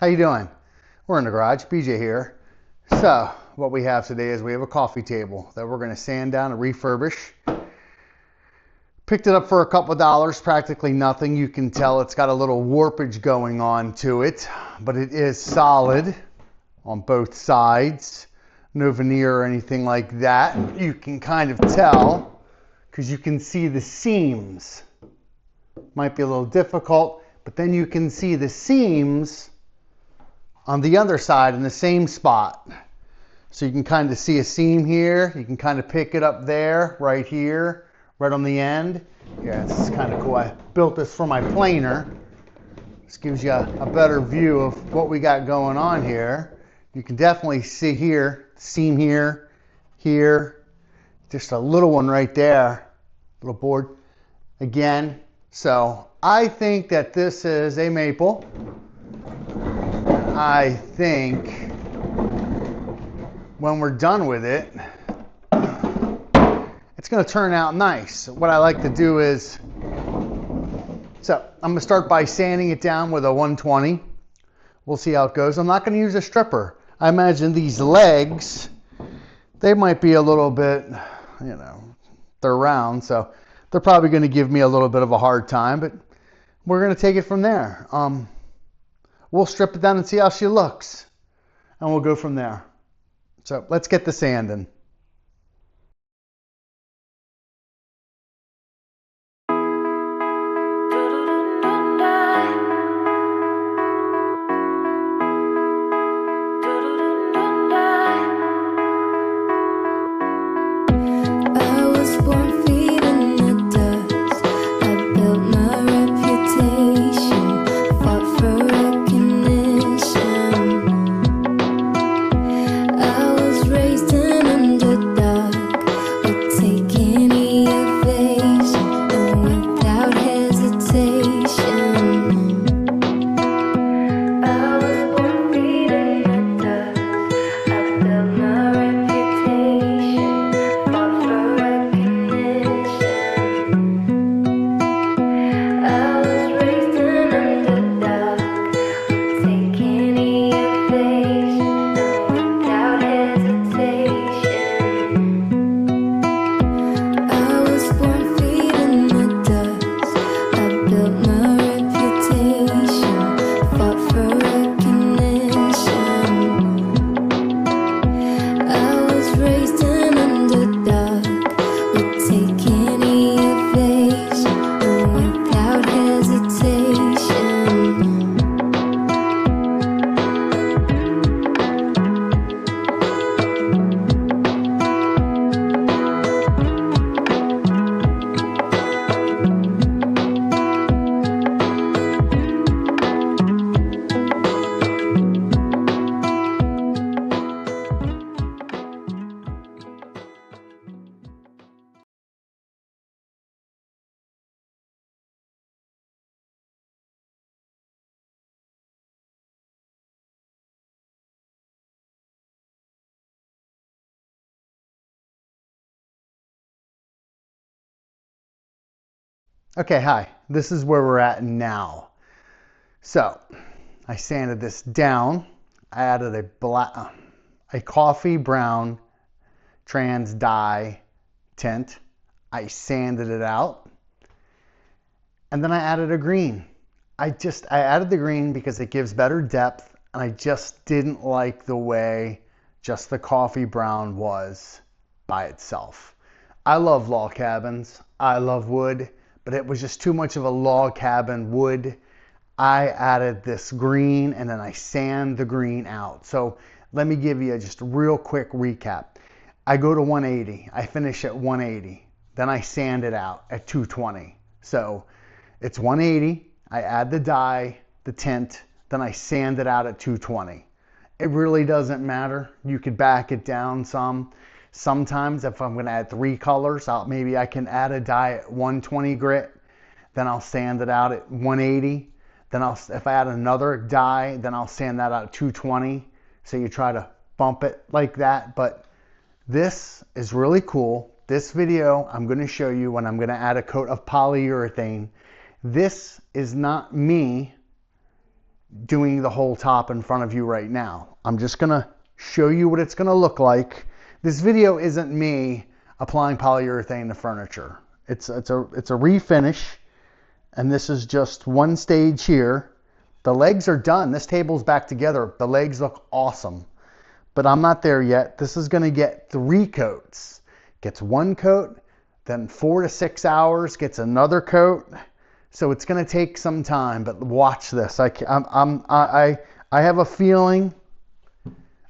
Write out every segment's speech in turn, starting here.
How you doing? We're in the garage, BJ here. So what we have today is we have a coffee table that we're going to sand down and refurbish. Picked it up for a couple of dollars, practically nothing. You can tell it's got a little warpage going on to it, but it is solid on both sides. No veneer or anything like that. You can kind of tell because you can see the seams. Might be a little difficult, but then you can see the seams on the other side in the same spot. So you can kind of see a seam here. You can kind of pick it up there, right here, right on the end. Yeah, this is kind of cool. I built this for my planer. This gives you a better view of what we got going on here. You can definitely see here, seam here, here, just a little one right there, little board again. So I think that this is a maple. I think when we're done with it, it's going to turn out nice. What I like to do is, so I'm going to start by sanding it down with a 120. We'll see how it goes. I'm not going to use a stripper. I imagine these legs, they might be a little bit, you know, they're round, so they're probably going to give me a little bit of a hard time, but we're going to take it from there. We'll strip it down and see how she looks, and we'll go from there. So let's get the sanding. Okay, hi, this is where we're at now. So I sanded this down. I added a coffee brown trans dye tint. I sanded it out. And then I added a green. I added the green because it gives better depth, and I just didn't like the way just the coffee brown was by itself. I love log cabins. I love wood. But it was just too much of a log cabin wood. I added this green and then I sand the green out. So let me give you just a real quick recap. I go to 180, I finish at 180, then I sand it out at 220. So it's 180, I add the dye, the tint, then I sand it out at 220. It really doesn't matter. You could back it down some. Sometimes if I'm going to add 3 colors, maybe I can add a dye at 120 grit, then I'll sand it out at 180. Then if I add another dye, then I'll sand that out at 220. So you try to bump it like that. But this is really cool. This video, I'm going to show you when I'm going to add a coat of polyurethane. This is not me doing the whole top in front of you right now. I'm just gonna show you what it's gonna look like. This video isn't me applying polyurethane to furniture. It's a refinish, and this is just one stage here. The legs are done. This table's back together. The legs look awesome, but I'm not there yet. This is gonna get 3 coats. Gets 1 coat, then 4 to 6 hours, gets another coat. So it's gonna take some time, but watch this. I have a feeling,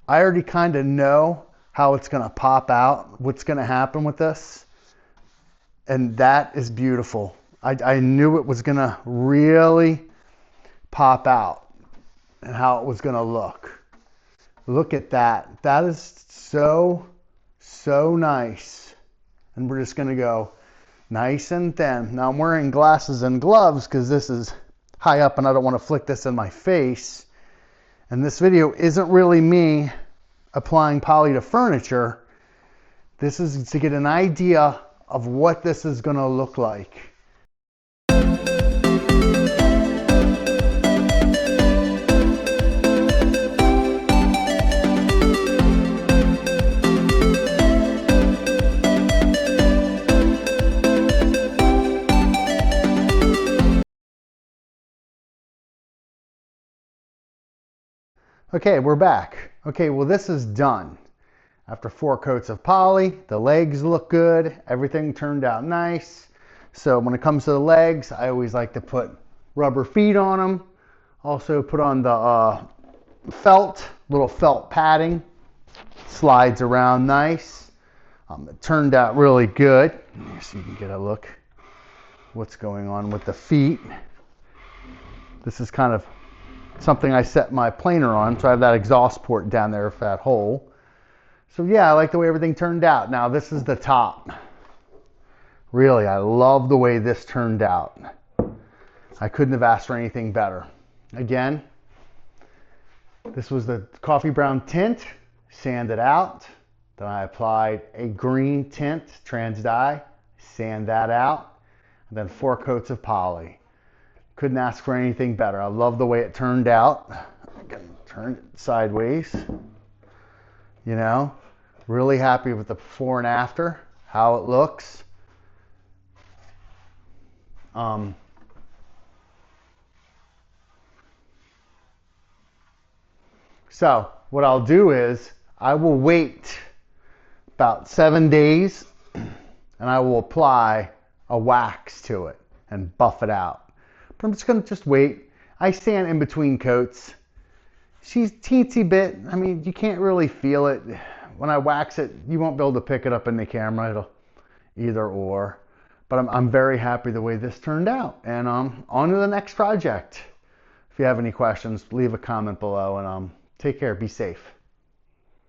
I already kind of know how it's gonna pop out, what's gonna happen with this. And that is beautiful. I knew it was gonna really pop out and how it was gonna look. Look at that. That is so nice. And we're just gonna go nice and thin. Now I'm wearing glasses and gloves because this is high up and I don't want to flick this in my face. And this video isn't really me applying poly to furniture. This is to get an idea of what this is going to look like. Okay, we're back. Okay, well this is done. After 4 coats of poly, the legs look good. Everything turned out nice. So when it comes to the legs, I always like to put rubber feet on them. Also put on the little felt padding. Slides around nice. It turned out really good. So you can get a look what's going on with the feet. This is kind of something I set my planer on, so I have that exhaust port down there for that hole. So yeah, I like the way everything turned out. Now this is the top. Really, I love the way this turned out. I couldn't have asked for anything better. Again, this was the coffee brown tint, sanded out. Then I applied a green tint, trans dye, sand that out, and then 4 coats of poly. Couldn't ask for anything better. I love the way it turned out. I can turn it sideways. You know, really happy with the before and after, how it looks. So what I'll do is I will wait about 7 days and I will apply a wax to it and buff it out. But I'm just going to wait. I sand in between coats. She's teensy bit. I mean, you can't really feel it. When I wax it, you won't be able to pick it up in the camera. It'll either or. But I'm very happy the way this turned out. And on to the next project. If you have any questions, leave a comment below and take care. Be safe.